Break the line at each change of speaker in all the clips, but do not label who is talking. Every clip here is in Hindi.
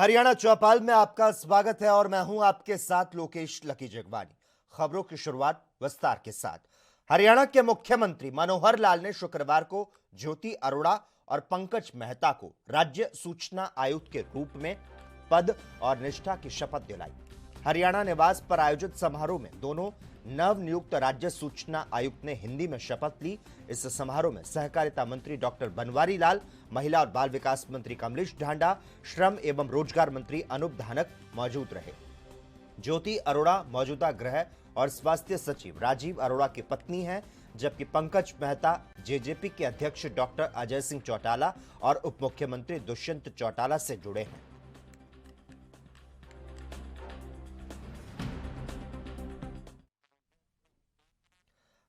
हरियाणा चौपाल में आपका स्वागत है और मैं हूं आपके साथ लोकेश लकी जगवानी। खबरों की शुरुआत विस्तार के साथ। हरियाणा के मुख्यमंत्री मनोहर लाल ने शुक्रवार को ज्योति अरोड़ा और पंकज मेहता को राज्य सूचना आयुक्त के रूप में पद और निष्ठा की शपथ दिलाई। हरियाणा निवास पर आयोजित समारोह में दोनों नवनियुक्त राज्य सूचना आयुक्त ने हिंदी में शपथ ली। इस समारोह में सहकारिता मंत्री डॉक्टर बनवारी लाल, महिला और बाल विकास मंत्री कमलेश ढांडा, श्रम एवं रोजगार मंत्री अनूप धानक मौजूद रहे। ज्योति अरोड़ा मौजूदा गृह और स्वास्थ्य सचिव राजीव अरोड़ा की पत्नी हैं, जबकि पंकज मेहता जेजेपी के अध्यक्ष डॉक्टर अजय सिंह चौटाला और उप मुख्यमंत्री दुष्यंत चौटाला से जुड़े हैं।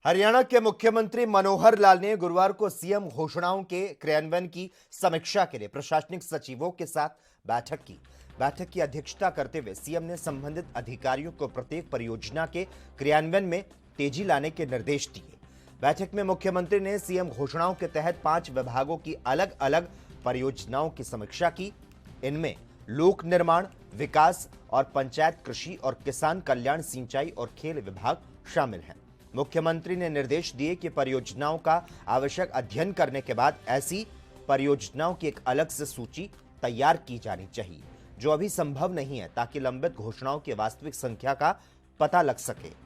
हरियाणा के मुख्यमंत्री मनोहर लाल ने गुरुवार को सीएम घोषणाओं के क्रियान्वयन की समीक्षा के लिए प्रशासनिक सचिवों के साथ बैठक की। बैठक की अध्यक्षता करते हुए सीएम ने संबंधित अधिकारियों को प्रत्येक परियोजना के क्रियान्वयन में तेजी लाने के निर्देश दिए। बैठक में मुख्यमंत्री ने सीएम घोषणाओं के तहत 5 विभागों की अलग अलग परियोजनाओं की समीक्षा की। इनमें लोक निर्माण, विकास और पंचायत, कृषि और किसान कल्याण, सिंचाई और खेल विभाग शामिल हैं। मुख्यमंत्री ने निर्देश दिए कि परियोजनाओं का आवश्यक अध्ययन करने के बाद ऐसी परियोजनाओं की एक अलग से सूची तैयार की जानी चाहिए, जो अभी संभव नहीं है, ताकि लंबित घोषणाओं की वास्तविक संख्या का पता लग सके।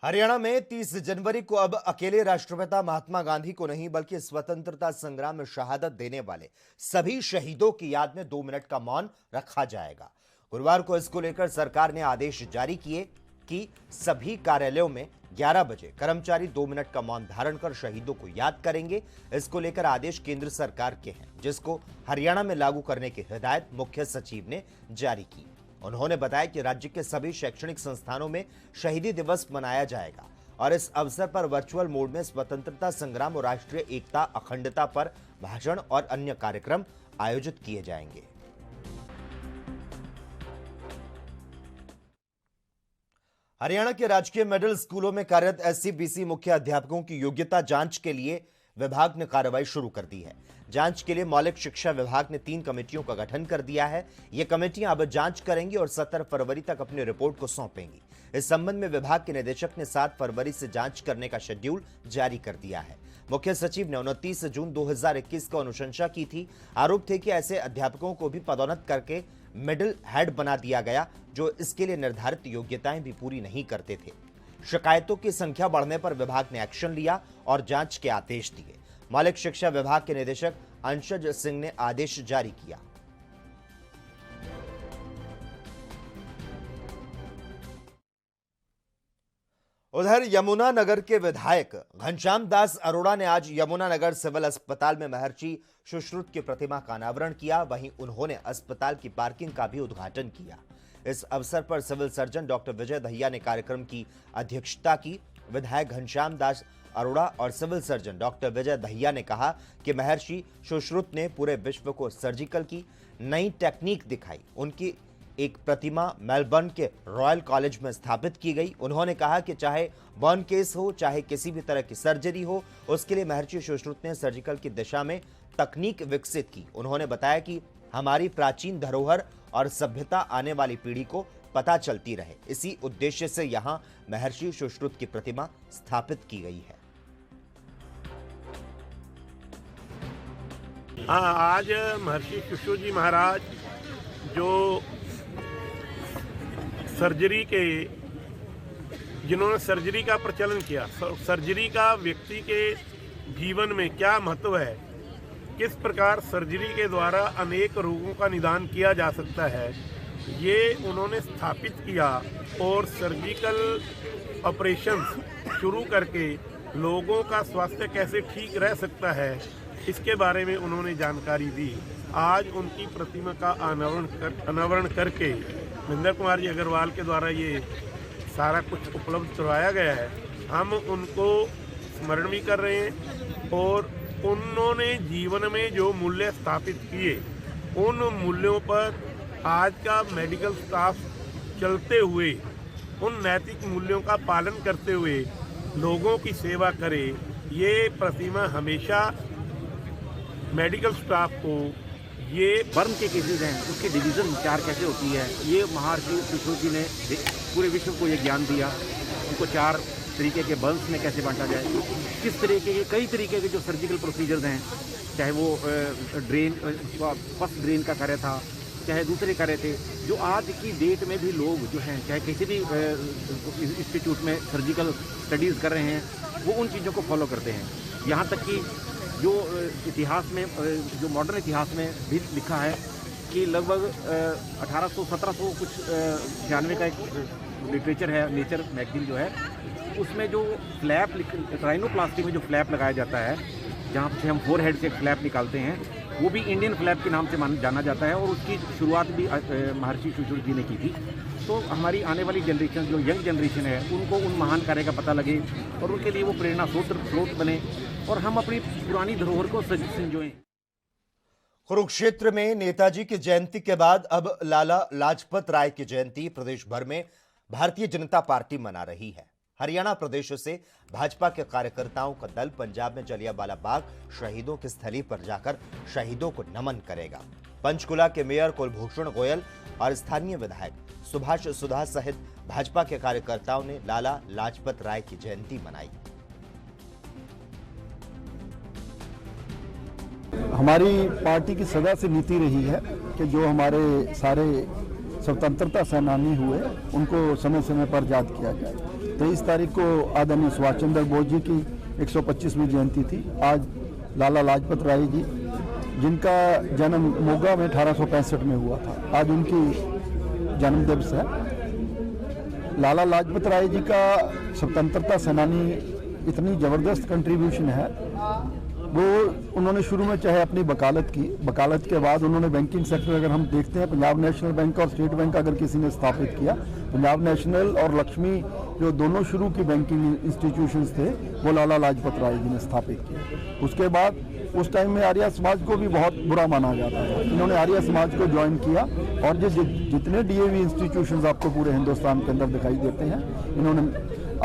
हरियाणा में 30 जनवरी को अब अकेले राष्ट्रपिता महात्मा गांधी को नहीं, बल्कि स्वतंत्रता संग्राम में शहादत देने वाले सभी शहीदों की याद में 2 मिनट का मौन रखा जाएगा। गुरुवार को इसको लेकर सरकार ने आदेश जारी किए कि सभी कार्यालयों में 11 बजे कर्मचारी 2 मिनट का मौन धारण कर शहीदों को याद करेंगे। इसको लेकर आदेश केंद्र सरकार के हैं, जिसको हरियाणा में लागू करने की हिदायत मुख्य सचिव ने जारी की। उन्होंने बताया कि राज्य के सभी शैक्षणिक संस्थानों में शहीदी दिवस मनाया जाएगा और इस अवसर पर वर्चुअल मोड में स्वतंत्रता संग्राम और राष्ट्रीय एकता, अखंडता पर भाषण और अन्य कार्यक्रम आयोजित किए जाएंगे। हरियाणा के राजकीय मिडिल स्कूलों में कार्यरत एससी-बीसी मुख्य अध्यापकों की योग्यता जांच के लिए विभाग ने कार्रवाई शुरू कर दी है। जांच के लिए मौलिक शिक्षा विभाग ने 3 कमेटियों का गठन कर दिया है। ये कमेटियां अब जांच करेंगी और 17 फरवरी तक अपनी रिपोर्ट को सौंपेंगी। इस संबंध में विभाग के निदेशक ने 7 फरवरी से जांच करने का शेड्यूल जारी कर दिया है। मुख्य सचिव ने 29 जून 2021 को अनुशंसा की थी। आरोप थे कि ऐसे अध्यापकों को भी पदोन्नत करके मिडिल हेड बना दिया गया, जो इसके लिए निर्धारित योग्यताएं भी पूरी नहीं करते थे। शिकायतों की संख्या बढ़ने पर विभाग ने एक्शन लिया और जांच के आदेश दिए। मौलिक शिक्षा विभाग के निदेशक अंशज सिंह ने आदेश जारी किया। उधर यमुनानगर के विधायक घनश्याम दास अरोड़ा ने आज यमुनानगर सिविल अस्पताल में महर्षि सुश्रुत की प्रतिमा का अनावरण किया। वहीं उन्होंने अस्पताल की पार्किंग का भी उद्घाटन किया। इस अवसर पर civil surgeon doctor Vijay Dahiya ने कार्यक्रम की अध्यक्षता की। विधायक घनश्याम दास अरोड़ा और civil surgeon doctor Vijay Dahiya ने कहा कि महर्षि सुश्रुत ने पूरे विश्व को सर्जिकल की नई टेक्निक दिखाई। उनकी एक प्रतिमा मेलबर्न के रॉयल कॉलेज में स्थापित की गई। उन्होंने कहा कि चाहे बर्न केस हो, चाहे किसी भी तरह की सर्जरी हो, उसके लिए महर्षि सुश्रुत ने सर्जिकल की दिशा में तकनीक विकसित की। उन्होंने बताया कि हमारी प्राचीन धरोहर और सभ्यता आने वाली पीढ़ी को पता चलती रहे, इसी उद्देश्य से यहां महर्षि सुश्रुत की प्रतिमा स्थापित की गई है।
आज महर्षि सुश्रुत जी महाराज जो जिन्होंने सर्जरी का प्रचलन किया, सर्जरी का व्यक्ति के जीवन में क्या महत्व है, किस प्रकार सर्जरी के द्वारा अनेक रोगों का निदान किया जा सकता है, ये उन्होंने स्थापित किया और सर्जिकल ऑपरेशंस शुरू करके लोगों का स्वास्थ्य कैसे ठीक रह सकता है, इसके बारे में उन्होंने जानकारी दी। आज उनकी प्रतिमा का अनावरण करके महेंद्र कुमार जी अग्रवाल के द्वारा ये सारा कुछ उपलब्ध करवाया गया है, हम उनको स्मरण भी कर रहे हैं। और उन्होंने जीवन में जो मूल्य स्थापित किए, उन मूल्यों पर आज का मेडिकल स्टाफ चलते हुए, उन नैतिक मूल्यों का पालन करते हुए लोगों की सेवा करे। ये प्रतिमा हमेशा मेडिकल स्टाफ को ये
बर्न के केसेस हैं उसकी डिवीज़न उपचार कैसे होती है, ये महर्षि सुश्रुत जी ने पूरे विश्व को ये ज्ञान दिया। उनको 4 तरीके के बर्न्स में कैसे बांटा जाए, किस तरीके के कई तरीके के जो सर्जिकल प्रोसीजर्स हैं, चाहे वो ड्रेन फर्स्ट ड्रेन का कार्य था, चाहे दूसरे कार्य थे, जो आज की डेट में भी लोग जो हैं चाहे किसी भी इंस्टीट्यूट में सर्जिकल स्टडीज़ कर रहे हैं, वो उन चीज़ों को फॉलो करते हैं। यहाँ तक कि जो इतिहास में, जो मॉडर्न इतिहास में भी लिखा है कि लगभग 1800-1700 कुछ 96 का एक लिटरेचर है, नेचर मैगजीन जो है, उसमें जो फ्लैप राइनोप्लास्टी में जो फ्लैप लगाया जाता है, जहाँ से हम 4 हेड से फ्लैप निकालते हैं, वो भी इंडियन फ्लैप के नाम से जाना जाता है। और उसकी शुरुआत भी महर्षि सुश्रुत जी ने की थी। तो हमारी आने वाली जनरेशन, जो यंग जनरेशन है, उनको उन महान कार्य का पता लगे और उनके लिए वो प्रेरणा स्रोत बने और हम अपनी पुरानी धरोहर को संजोएं।
कुरुक्षेत्र में नेताजी की जयंती के बाद अब लाला लाजपत राय की जयंती प्रदेश भर में भारतीय जनता पार्टी मना रही है। हरियाणा प्रदेश से भाजपा के कार्यकर्ताओं का दल पंजाब में जलियांवाला बाग शहीदों की स्थली पर जाकर शहीदों को नमन करेगा। पंचकुला के मेयर कुलभूषण गोयल और स्थानीय विधायक सुभाष सुधा सहित भाजपा के कार्यकर्ताओं ने लाला लाजपत राय की जयंती मनाई।
हमारी पार्टी की सदा से नीति रही है कि जो हमारे सारे स्वतंत्रता सेनानी हुए उनको समय समय पर याद किया जाए। 23 तारीख को आदरणीय सुभाष चंद्र बोस जी की 125वीं जयंती थी। आज लाला लाजपत राय जी, जिनका जन्म मोगा में 1865 में हुआ था, आज उनकी जन्म दिवस है। लाला लाजपत राय जी का स्वतंत्रता सेनानी इतनी ज़बरदस्त कंट्रीब्यूशन है। वो उन्होंने शुरू में चाहे अपनी वकालत की, वकालत के बाद उन्होंने बैंकिंग सेक्टर, अगर हम देखते हैं पंजाब नेशनल बैंक और स्टेट बैंक अगर किसी ने स्थापित किया, पंजाब नेशनल और लक्ष्मी जो दोनों शुरू की बैंकिंग इंस्टीट्यूशंस थे वो लाला लाजपत राय जी ने स्थापित किए। उसके बाद उस टाइम में आर्य समाज को भी बहुत बुरा माना जाता था। इन्होंने आर्य समाज को ज्वाइन किया और जितने डीएवी इंस्टीट्यूशंस आपको पूरे हिंदुस्तान के अंदर दिखाई देते हैं, इन्होंने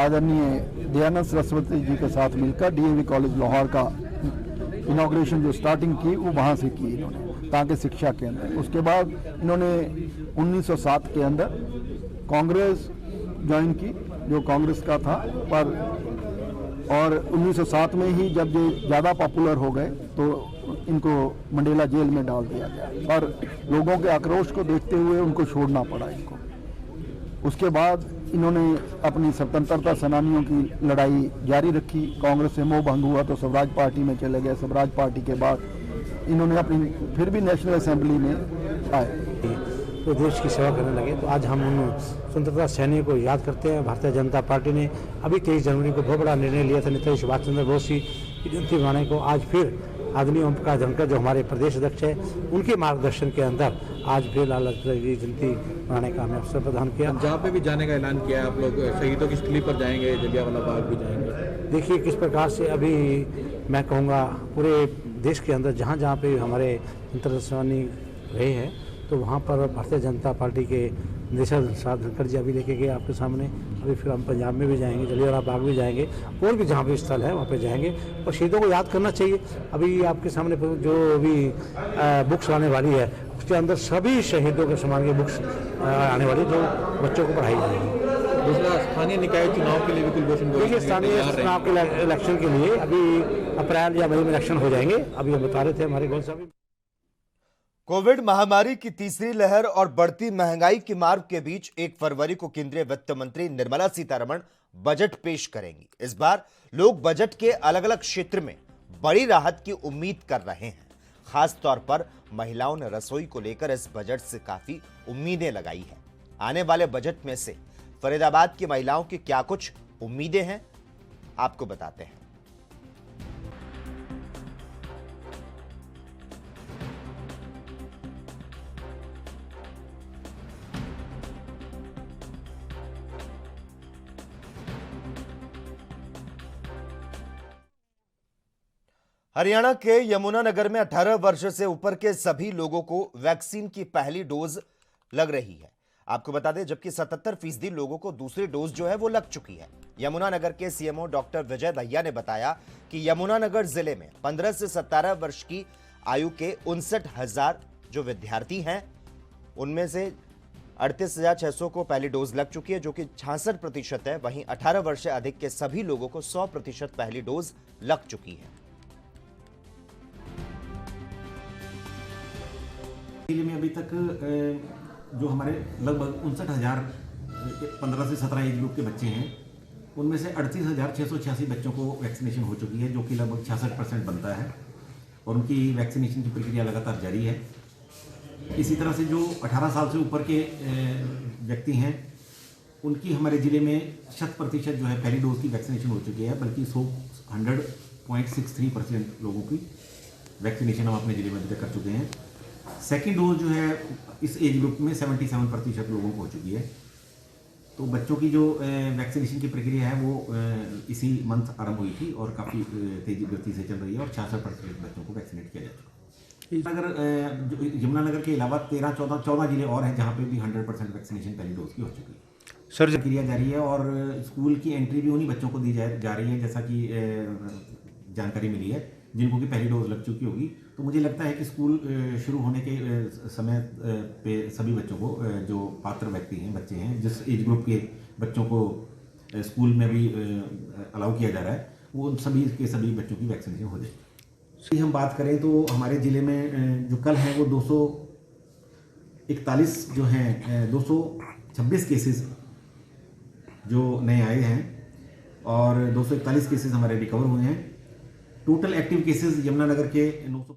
आदरणीय दयानंद सरस्वती जी के साथ मिलकर डीएवी कॉलेज लाहौर का इनॉग्रेशन जो स्टार्टिंग की वो वहाँ से की इन्होंने, ताकि शिक्षा के अंदर। उसके बाद इन्होंने 1907 के अंदर कांग्रेस ज्वाइन की, जो कांग्रेस का था, पर और 1907 में ही जब ये ज़्यादा पॉपुलर हो गए तो इनको मंडेला जेल में डाल दिया गया और लोगों के आक्रोश को देखते हुए उनको छोड़ना पड़ा इनको। उसके बाद इन्होंने अपनी स्वतंत्रता सेनानियों की लड़ाई जारी रखी। कांग्रेस से मोह भंग हुआ तो स्वराज पार्टी में चले गए। स्वराज पार्टी के बाद इन्होंने अपनी फिर भी नेशनल असेंबली में आए
तो देश की सेवा करने लगे। तो आज हम उन स्वतंत्रता सैनिकों को याद करते हैं। भारतीय जनता पार्टी ने अभी 23 जनवरी को बहुत बड़ा निर्णय लिया था नेताजी सुभाष चंद्र बोस की जयंती मनाने को। आज फिर आदरणीय ओम प्रकाश धनखड़ जो हमारे प्रदेश अध्यक्ष है, उनके मार्गदर्शन के अंदर आज फिर लाला लाजपत राय की जयंती मनाने का हमें अवसर प्रदान किया।
पंजाब में भी जाने का ऐलान किया है, आप लोग शहीदों की स्थली पर जाएंगे, जलियांवाला बाग भी जाएंगे।
देखिए किस प्रकार से अभी मैं कहूँगा पूरे देश के अंदर जहाँ जहाँ पे हमारे स्वतंत्रता सेनानी रहे हैं, तो वहाँ पर भारतीय जनता पार्टी के निदेशक साध धनखड़ जी अभी लेके गए आपके सामने। अभी फिर हम पंजाब में भी जाएंगे, जलियांवाला बाग भी जाएंगे, और भी जहाँ भी स्थल है वहाँ पे जाएंगे और शहीदों को याद करना चाहिए। अभी आपके सामने जो अभी बुक्स आने वाली है, उसके अंदर सभी शहीदों के समान की बुक्स आने वाली जो बच्चों को पढ़ाई जाएगी।
दूसरा, स्थानीय निकाय चुनाव के लिए भी कुलभूषण गोयल
देखिए स्थानीय चुनाव के इलेक्शन के लिए अभी अप्रैल या मई में इलेक्शन हो जाएंगे। अभी हम बता रहे थे हमारे गोयल साहब।
कोविड महामारी की तीसरी लहर और बढ़ती महंगाई की मार के बीच 1 फरवरी को केंद्रीय वित्त मंत्री निर्मला सीतारमण बजट पेश करेंगी। इस बार लोग बजट के अलग अलग क्षेत्र में बड़ी राहत की उम्मीद कर रहे हैं। खास तौर पर महिलाओं ने रसोई को लेकर इस बजट से काफी उम्मीदें लगाई हैं। आने वाले बजट में से फरीदाबाद की महिलाओं की क्या कुछ उम्मीदें हैं, आपको बताते हैं। हरियाणा के यमुनानगर में 18 वर्ष से ऊपर के सभी लोगों को वैक्सीन की पहली डोज लग रही है। आपको बता दें, जबकि 77% लोगों को दूसरी डोज जो है वो लग चुकी है। यमुनानगर के सीएमओ डॉक्टर विजय दहिया ने बताया कि यमुनानगर जिले में 15 से 17 वर्ष की आयु के 59,000 जो विद्यार्थी हैं, उनमें से 38,600 को पहली डोज लग चुकी है, जो कि 66% है। वहीं 18 वर्ष से अधिक के सभी लोगों को 100% पहली डोज लग चुकी है।
जिले में अभी तक जो हमारे लगभग 59,000 15 से 17 एज ग्रुप के बच्चे हैं, उनमें से 38,686 बच्चों को वैक्सीनेशन हो चुकी है, जो कि लगभग 66% बनता है, और उनकी वैक्सीनेशन की प्रक्रिया लगातार जारी है। इसी तरह से जो 18 साल से ऊपर के व्यक्ति हैं, उनकी हमारे ज़िले में 100% जो है पहली डोज की वैक्सीनेशन हो चुकी है, बल्कि 100.63% लोगों की वैक्सीनेशन हम अपने ज़िले में अभी तक कर चुके हैं। सेकेंड डोज जो है इस एज ग्रुप में 77% लोगों को हो चुकी है। तो बच्चों की जो वैक्सीनेशन की प्रक्रिया है वो इसी मंथ आरंभ हुई थी और काफ़ी तेजी गति से चल रही है, और 66% बच्चों को वैक्सीनेट किया जा चुका है। अगर यमुनानगर के अलावा 14 जिले और हैं जहाँ पे भी 100% वैक्सीनेशन पहली डोज की हो चुकी है। सर, प्रक्रिया जारी है और स्कूल की एंट्री भी उन्हीं बच्चों को दी जा रही है, जैसा कि जानकारी मिली है, जिनको की पहली डोज लग चुकी होगी। तो मुझे लगता है कि स्कूल शुरू होने के समय पे सभी बच्चों को, जो पात्र व्यक्ति हैं, बच्चे हैं, जिस एज ग्रुप के बच्चों को स्कूल में भी अलाउ किया जा रहा है, वो सभी के सभी बच्चों की वैक्सीनेशन हो जाएगी। हम बात करें तो हमारे ज़िले में जो कल हैं वो 241 जो हैं 226 केसेस जो नए आए हैं, और 241 केसेस हमारे रिकवर हुए हैं। टोटल एक्टिव केसेस यमुनानगर के 900।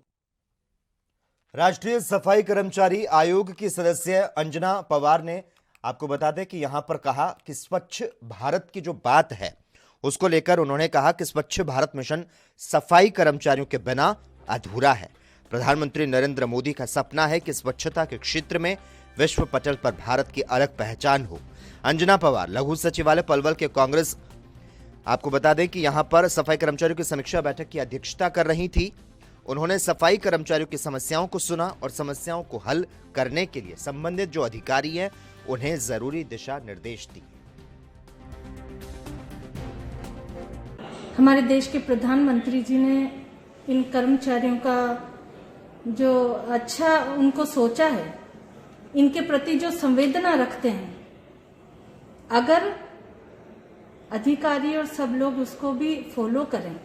राष्ट्रीय सफाई कर्मचारी आयोग की सदस्य अंजना पवार ने आपको बता दें कि यहां पर कहा कि स्वच्छ भारत की जो बात है उसको लेकर उन्होंने कहा कि स्वच्छ भारत मिशन सफाई कर्मचारियों के बिना अधूरा है। प्रधानमंत्री नरेंद्र मोदी का सपना है कि स्वच्छता के क्षेत्र में विश्व पटल पर भारत की अलग पहचान हो। अंजना पवार लघु सचिवालय पलवल के कांग्रेस, आपको बता दें कि यहां पर सफाई कर्मचारियों की समीक्षा बैठक की अध्यक्षता कर रही थी। उन्होंने सफाई कर्मचारियों की समस्याओं को सुना और समस्याओं को हल करने के लिए संबंधित जो अधिकारी हैं उन्हें जरूरी दिशा निर्देश दिए।
हमारे देश के प्रधानमंत्री जी ने इन कर्मचारियों का जो अच्छा उनको सोचा है, इनके प्रति जो संवेदना रखते हैं, अगर अधिकारी और सब लोग उसको भी फॉलो करें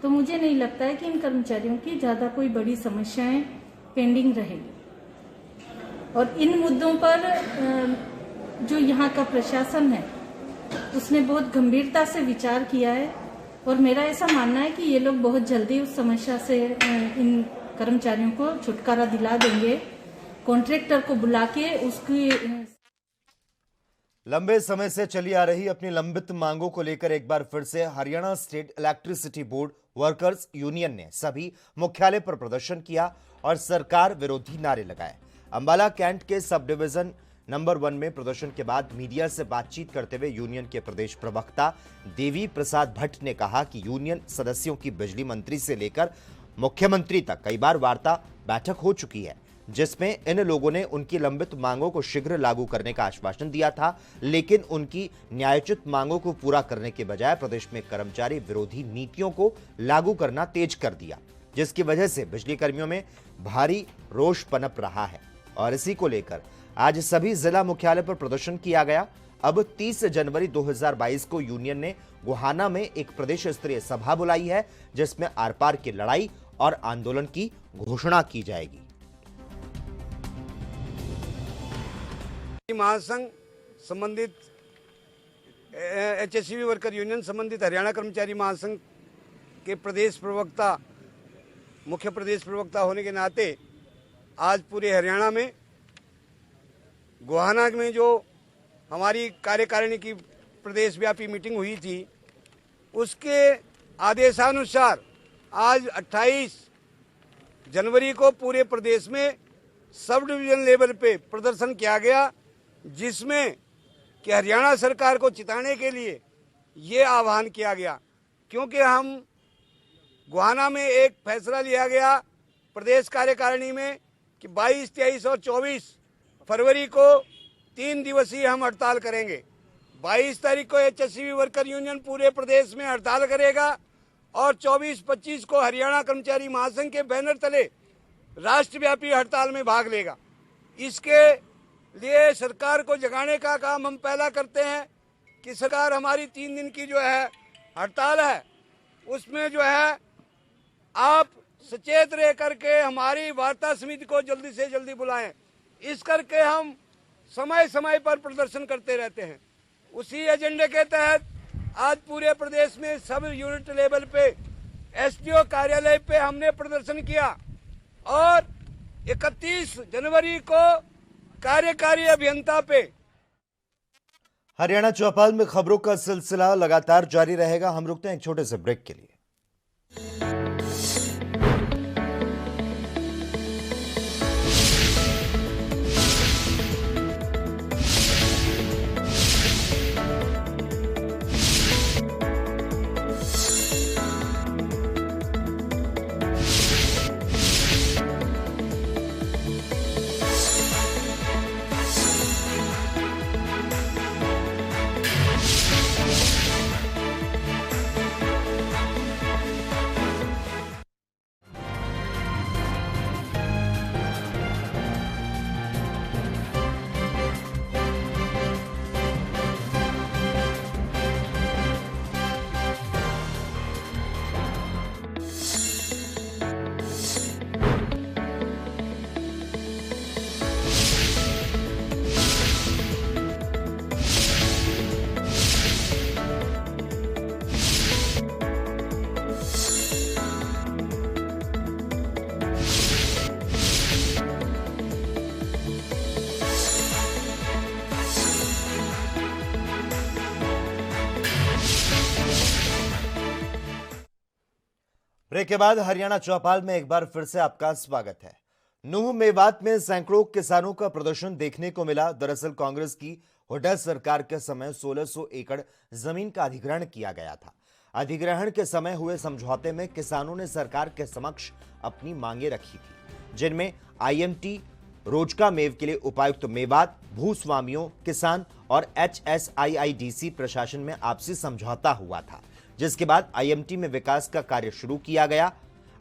तो मुझे नहीं लगता है कि इन कर्मचारियों की ज़्यादा कोई बड़ी समस्याएं पेंडिंग रहेगी। और इन मुद्दों पर जो यहाँ का प्रशासन है उसने बहुत गंभीरता से विचार किया है, और मेरा ऐसा मानना है कि ये लोग बहुत जल्दी उस समस्या से इन कर्मचारियों को छुटकारा दिला देंगे। कॉन्ट्रैक्टर को बुला के उसकी
लंबे समय से चली आ रही अपनी लंबित मांगों को लेकर एक बार फिर से Haryana state electricity board workers union ने सभी मुख्यालय पर प्रदर्शन किया और सरकार विरोधी नारे लगाए। अंबाला कैंट के सब डिवीजन नंबर 1 में प्रदर्शन के बाद मीडिया से बातचीत करते हुए यूनियन के प्रदेश प्रवक्ता देवी प्रसाद भट्ट ने कहा कि यूनियन सदस्यों की बिजली मंत्री से लेकर मुख्यमंत्री तक कई बार वार्ता बैठक हो चुकी है, जिसमें इन लोगों ने उनकी लंबित मांगों को शीघ्र लागू करने का आश्वासन दिया था, लेकिन उनकी न्यायोचित मांगों को पूरा करने के बजाय प्रदेश में कर्मचारी विरोधी नीतियों को लागू करना तेज कर दिया, जिसकी वजह से बिजली कर्मियों में भारी रोष पनप रहा है। और इसी को लेकर आज सभी जिला मुख्यालय पर प्रदर्शन किया गया। अब 30 जनवरी 2022 को यूनियन ने गोहाना में एक प्रदेश स्तरीय सभा बुलाई है, जिसमें आर पार की लड़ाई और आंदोलन की घोषणा की जाएगी।
महासंघ संबंधित एचएससीबी वर्कर यूनियन संबंधित हरियाणा कर्मचारी महासंघ के प्रदेश प्रवक्ता, मुख्य प्रदेश प्रवक्ता होने के नाते आज पूरे हरियाणा में गोहाना में जो हमारी कार्यकारिणी की प्रदेश व्यापी मीटिंग हुई थी, उसके आदेशानुसार आज 28 जनवरी को पूरे प्रदेश में सब डिवीजन लेवल पे प्रदर्शन किया गया, जिसमें कि हरियाणा सरकार को चिताने के लिए ये आह्वान किया गया, क्योंकि हम गोहाना में एक फैसला लिया गया प्रदेश कार्यकारिणी में कि 22, 23 और 24 फरवरी को 3 दिवसीय हम हड़ताल करेंगे। 22 तारीख को HSCV वर्कर यूनियन पूरे प्रदेश में हड़ताल करेगा और 24-25 को हरियाणा कर्मचारी महासंघ के बैनर तले राष्ट्रव्यापी हड़ताल में भाग लेगा। इसके लिए सरकार को जगाने का काम हम पहला करते हैं कि सरकार हमारी 3 दिन की जो है हड़ताल है उसमें जो है आप सचेत रह करके हमारी वार्ता समिति को जल्दी से जल्दी बुलाएं। इस करके हम समय समय पर प्रदर्शन करते रहते हैं। उसी एजेंडे के तहत आज पूरे प्रदेश में सब यूनिट लेवल पे SDO कार्यालय पे हमने प्रदर्शन किया और 31 जनवरी को कार्यकारी अभियंता पे।
हरियाणा चौपाल में खबरों का सिलसिला लगातार जारी रहेगा। हम रुकते हैं एक छोटे से ब्रेक के लिए। ब्रेक के बाद हरियाणा चौपाल में एक बार फिर से आपका स्वागत है। नूह मेवात में सैकड़ों किसानों का प्रदर्शन देखने को मिला। दरअसल कांग्रेस की हुड्डा सरकार के समय 1600 एकड़ जमीन का अधिग्रहण किया गया था। अधिग्रहण के समय हुए समझौते में किसानों ने सरकार के समक्ष अपनी मांगे रखी थी, जिनमें IMT, रोजका मेव के लिए उपायुक्त मेवात, भूस्वामियों, किसान और HSIIDC प्रशासन में आपसी समझौता हुआ था, जिसके बाद IMT में विकास का कार्य शुरू किया गया।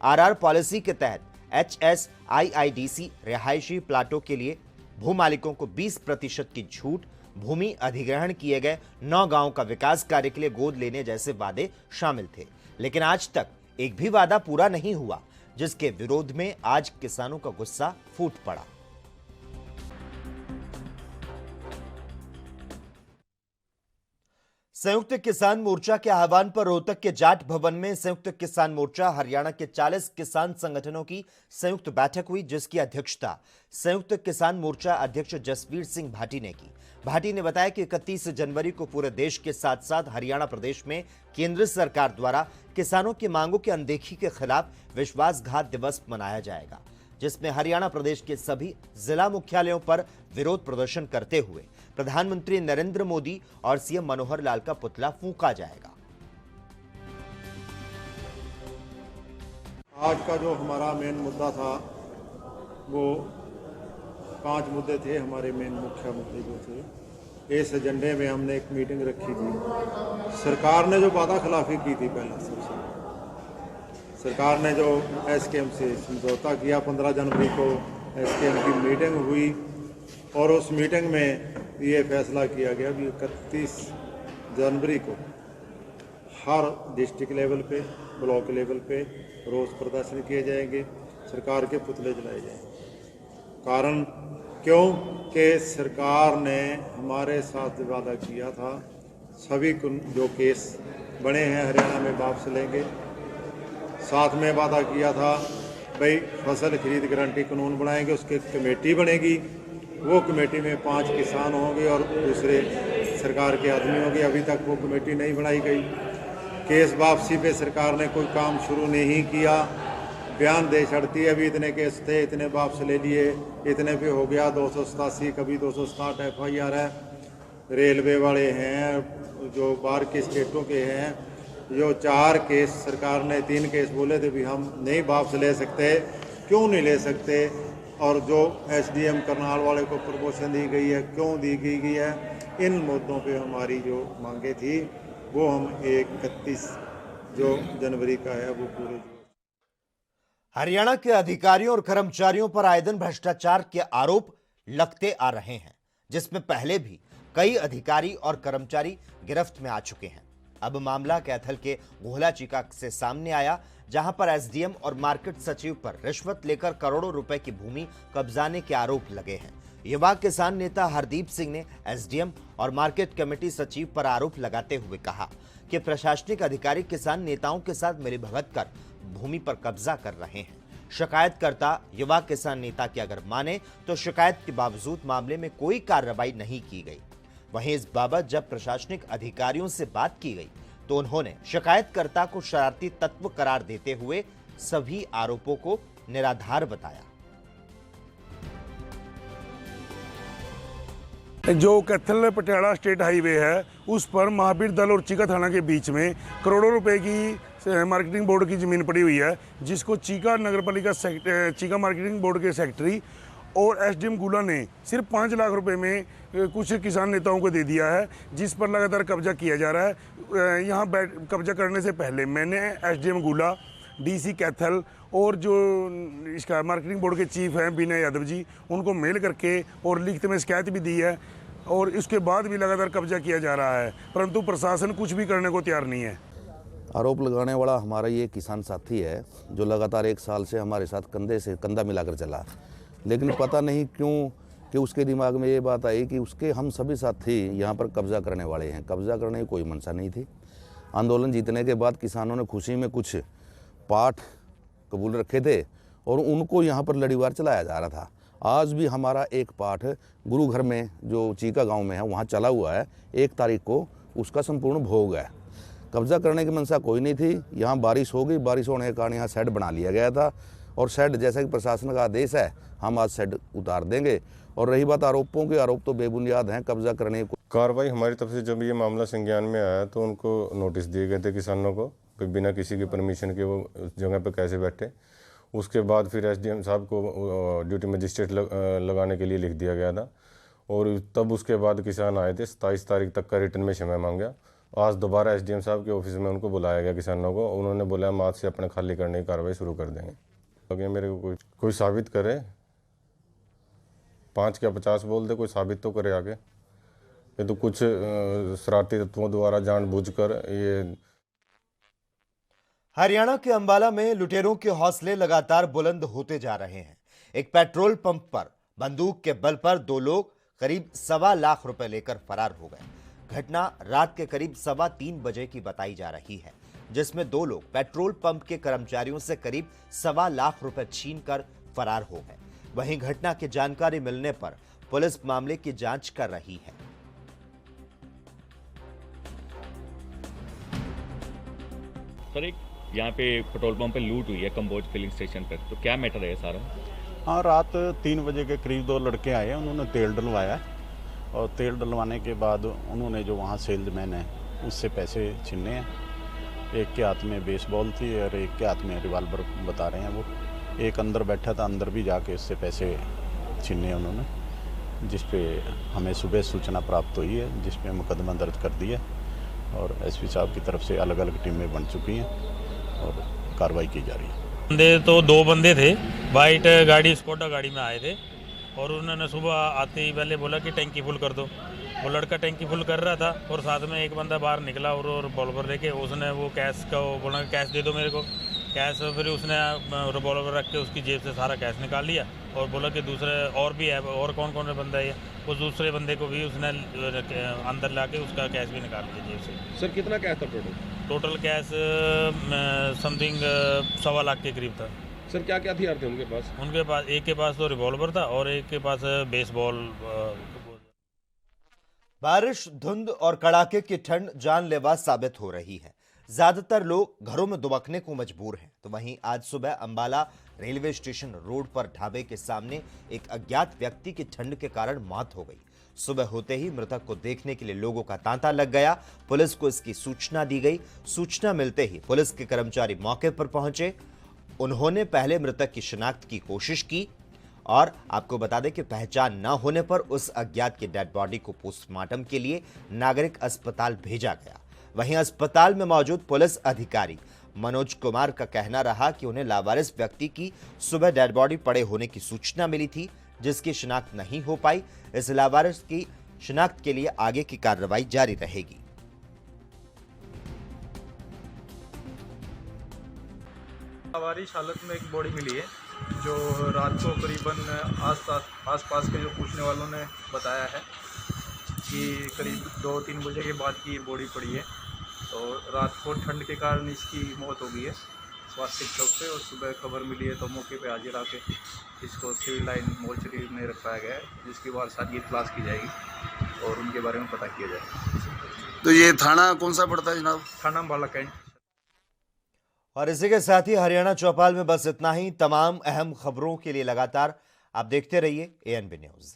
RR पॉलिसी के तहत HSIIDC रिहायशी प्लाटों के लिए भूमालिकों को 20% की छूट, भूमि अधिग्रहण किए गए 9 गांवों का विकास कार्य के लिए गोद लेने जैसे वादे शामिल थे। लेकिन आज तक एक भी वादा पूरा नहीं हुआ, जिसके विरोध में आज किसानों का गुस्सा फूट पड़ा। संयुक्त किसान मोर्चा के आह्वान पर रोहतक के जाट भवन में संयुक्त किसान मोर्चा हरियाणा के 40 किसान संगठनों की संयुक्त बैठक हुई, जिसकी अध्यक्षता संयुक्त किसान मोर्चा अध्यक्ष जसवीर सिंह भाटी ने की। भाटी ने बताया कि 31 जनवरी को पूरे देश के साथ साथ हरियाणा प्रदेश में केंद्र सरकार द्वारा किसानों की मांगों की अनदेखी के खिलाफ विश्वासघात दिवस मनाया जाएगा, जिसमें हरियाणा प्रदेश के सभी जिला मुख्यालयों पर विरोध प्रदर्शन करते हुए प्रधानमंत्री नरेंद्र मोदी और CM मनोहर लाल का पुतला फूंका जाएगा।
आज का जो हमारा मेन मुद्दा था वो 5 मुद्दे थे। हमारे मेन मुख्य मुद्दे जो थे, इस एजेंडे में हमने एक मीटिंग रखी थी। सरकार ने जो वादा खिलाफी की थी, पहला सबसे सरकार ने जो SKM से समझौता किया, 15 जनवरी को SKM की मीटिंग हुई और उस मीटिंग में ये फैसला किया गया कि 31 जनवरी को हर डिस्ट्रिक्ट लेवल पे, ब्लॉक लेवल पे रोज प्रदर्शन किए जाएंगे, सरकार के पुतले जलाए जाएंगे। कारण क्यों कि सरकार ने हमारे साथ वादा किया था सभी जो केस बने हैं हरियाणा में वापस लेंगे। साथ में वादा किया था भाई फसल खरीद गारंटी कानून बनाएंगे, उसकी कमेटी बनेगी, वो कमेटी में 5 किसान होंगे और दूसरे सरकार के आदमी होंगे। अभी तक वो कमेटी नहीं बनाई गई। केस वापसी पे सरकार ने कोई काम शुरू नहीं किया, बयान दे छड़ती है अभी इतने केस थे, इतने वापस ले लिए, इतने पे हो गया 287, कभी 267 FIR है। रेलवे वाले हैं जो बाहर के स्टेटों के हैं, जो 4 केस सरकार ने 3 केस बोले थे भी हम नहीं वापस ले सकते, क्यों नहीं ले सकते, और जो एसडीएम करनाल वाले को प्रमोशन दी गई है क्यों दी गई है, इन मुद्दों पे हमारी जो मांगे थी वो हम 31 जो जनवरी का है वो पूरे।
हरियाणा के अधिकारियों और कर्मचारियों पर आए दिन भ्रष्टाचार के आरोप लगते आ रहे हैं, जिसमें पहले भी कई अधिकारी और कर्मचारी गिरफ्त में आ चुके हैं। अब मामला कैथल के गोहला चीका से सामने आया, जहां पर एसडीएम और मार्केट सचिव पर रिश्वत लेकर करोड़ों रुपए की भूमि कब्जाने के आरोप लगे हैं। युवा किसान नेता हरदीप सिंह ने एसडीएम और मार्केट कमेटी सचिव पर आरोप लगाते हुए कहा कि प्रशासनिक अधिकारी किसान नेताओं के साथ मिलीभगत कर भूमि पर कब्जा कर रहे हैं। शिकायतकर्ता युवा किसान नेता की अगर माने तो शिकायत के बावजूद मामले में कोई कार्रवाई नहीं की गई। वहीं इस बाबत जब प्रशासनिक अधिकारियों से बात की गई तो उन्होंने शिकायतकर्ता को शरारती तत्व करार देते हुए सभी आरोपों को निराधार बताया।
जो कैथल पटियाला स्टेट हाईवे है उस पर महावीर दल और चीका थाना के बीच में करोड़ों रुपए की मार्केटिंग बोर्ड की जमीन पड़ी हुई है, जिसको चीका नगरपालिका चीका मार्केटिंग बोर्ड के सेक्रेटरी और एसडीएम गुला ने सिर्फ 5 लाख रुपए में कुछ किसान नेताओं को दे दिया है, जिस पर लगातार कब्जा किया जा रहा है। यहाँ कब्जा करने से पहले मैंने एसडीएम गुला, डीसी कैथल और जो इसका मार्केटिंग बोर्ड के चीफ हैं विनय यादव जी, उनको मेल करके और लिखित में शिकायत भी दी है, और इसके बाद भी लगातार कब्जा किया जा रहा है, परंतु प्रशासन कुछ भी करने को तैयार नहीं है।
आरोप लगाने वाला हमारा ये किसान साथी है जो लगातार 1 साल से हमारे साथ कंधे से कंधा मिलाकर चला, लेकिन पता नहीं क्यों कि उसके दिमाग में ये बात आई कि उसके हम सभी साथी यहाँ पर कब्जा करने वाले हैं। कब्जा करने की कोई मंशा नहीं थी। आंदोलन जीतने के बाद किसानों ने खुशी में कुछ पाठ कबूल रखे थे और उनको यहाँ पर लड़ीवार चलाया जा रहा था। आज भी हमारा एक पाठ गुरु घर में जो चीका गांव में है वहाँ चला हुआ है। 1 तारीख को उसका संपूर्ण भोग है। कब्जा करने की मंशा कोई नहीं थी। यहाँ बारिश हो गई, बारिश होने के कारण यहाँ शेड बना लिया गया था, और शेड जैसा कि प्रशासन का आदेश है हम आज शेड उतार देंगे। और रही बात आरोपों की, आरोप तो बेबुनियाद हैं। कब्जा करने की
कार्रवाई हमारी तरफ से जब ये मामला संज्ञान में आया तो उनको नोटिस दिए गए थे किसानों को कि बिना किसी की परमिशन के वो उस जगह पे कैसे बैठे। उसके बाद फिर एसडीएम साहब को ड्यूटी मजिस्ट्रेट लगाने के लिए लिख दिया गया था, और तब उसके बाद किसान आए थे। 27 तारीख तक का रिटर्न में समय मांगा। आज दोबारा एसडीएम साहब के ऑफिस में उनको बुलाया गया किसानों को। उन्होंने बोला हम आज से अपने खाली करने की कार्रवाई शुरू कर देंगे। अगर मेरे को कोई साबित करे, 5 क्या 50 बोल दे, कोई साबित तो करे आगे। ये तो कुछ शरारती तत्वों द्वारा जानबूझकर ये।
हरियाणा के अंबाला में लुटेरों के हौसले लगातार बुलंद होते जा रहे हैं। एक पेट्रोल पंप पर बंदूक के बल पर 2 लोग करीब 1.25 लाख रुपए लेकर फरार हो गए। घटना रात के करीब 3:15 बजे की बताई जा रही है, जिसमें 2 लोग पेट्रोल पंप के कर्मचारियों से करीब 1.25 लाख रुपए छीनकर फरार हो गए। वहीं घटना की जानकारी मिलने पर पुलिस मामले की जांच कर रही है।
सर, एक यहाँ पे पेट्रोल पंप पे लूट हुई है कंबोज फिलिंग स्टेशन पर, तो क्या मैटर है सारा?
हाँ, रात 3 बजे के करीब 2 लड़के आए, उन्होंने तेल डलवाया, और तेल डलवाने के बाद उन्होंने जो वहाँ सेल्समैन है उससे पैसे छीने हैं। एक के हाथ में बेसबॉल थी और एक के हाथ में रिवाल्वर बता रहे हैं वो। एक अंदर बैठा था, अंदर भी जाके उससे पैसे छीने उन्होंने, जिस पे हमें सुबह सूचना प्राप्त हुई है, जिस पे मुकदमा दर्ज कर दिया, और एसपी साहब की तरफ से अलग अलग टीमें बन चुकी हैं और कार्रवाई की जा रही है।
बंदे तो 2 बंदे थे, वाइट गाड़ी स्कोडा गाड़ी में आए थे, और उन्होंने सुबह आते ही पहले बोला कि टैंकी फुल कर दो। वो लड़का टैंकी फुल कर रहा था, और साथ में एक बंदा बाहर निकला और रिवॉल्वर लेके उसने वो कैश का बोला कैश दे दो मेरे को कैश। फिर उसने रिवॉल्वर रख के उसकी जेब से सारा कैश निकाल लिया और बोला कि दूसरे और भी है, और कौन कौन बंदा है। उस दूसरे बंदे को भी उसने अंदर ला के उसका कैश भी निकाल लिया जेब से।
सर, कितना कैश था
टोटल कैश समथिंग 1.25 लाख के करीब था।
सर, क्या क्या हथियार थे उनके पास?
उनके पास एक के पास तो रिवॉल्वर था और एक के पास बेसबॉल।
बारिश, धुंध और कड़ाके की ठंड जानलेवा साबित हो रही है। ज्यादातर लोग घरों में दुबकने को मजबूर हैं। तो वहीं आज सुबह अंबाला रेलवे स्टेशन रोड पर ढाबे के सामने एक अज्ञात व्यक्ति की ठंड के कारण मौत हो गई। सुबह होते ही मृतक को देखने के लिए लोगों का तांता लग गया। पुलिस को इसकी सूचना दी गई। सूचना मिलते ही पुलिस के कर्मचारी मौके पर पहुंचे। उन्होंने पहले मृतक की शिनाख्त की कोशिश की और आपको बता दें कि पहचान न होने पर उस अज्ञात की डेड बॉडी को पोस्टमार्टम के लिए नागरिक अस्पताल भेजा गया। वहीं अस्पताल में मौजूद पुलिस अधिकारी मनोज कुमार का कहना रहा कि उन्हें लावारिस व्यक्ति की सुबह डेड बॉडी पड़े होने की सूचना मिली थी, जिसकी शिनाख्त नहीं हो पाई। इस लावारिस की शिनाख्त के लिए आगे की कार्रवाई जारी रहेगी।
लावारिस हालत में एक बॉडी मिली है, जो रात को करीबन आस-पास के जो पूछने वालों ने बताया है कि करीब 2-3 बजे के बाद की ये बॉडी पड़ी है। तो रात को ठंड के कारण इसकी मौत हो गई है स्वास्थ्य चौक पे, और सुबह खबर मिली है तो मौके पे हाजिर आके इसको सिविल लाइन मोर्चरी में रखवाया गया है, जिसके बाद सारी तलाश की जाएगी और उनके बारे में पता किया जाएगा।
तो ये थाना कौन सा पड़ता है जनाब?
थाना अंबाला कैंट।
और इसी के साथ ही हरियाणा चौपाल में बस इतना ही। तमाम अहम खबरों के लिए लगातार आप देखते रहिए ANB न्यूज़।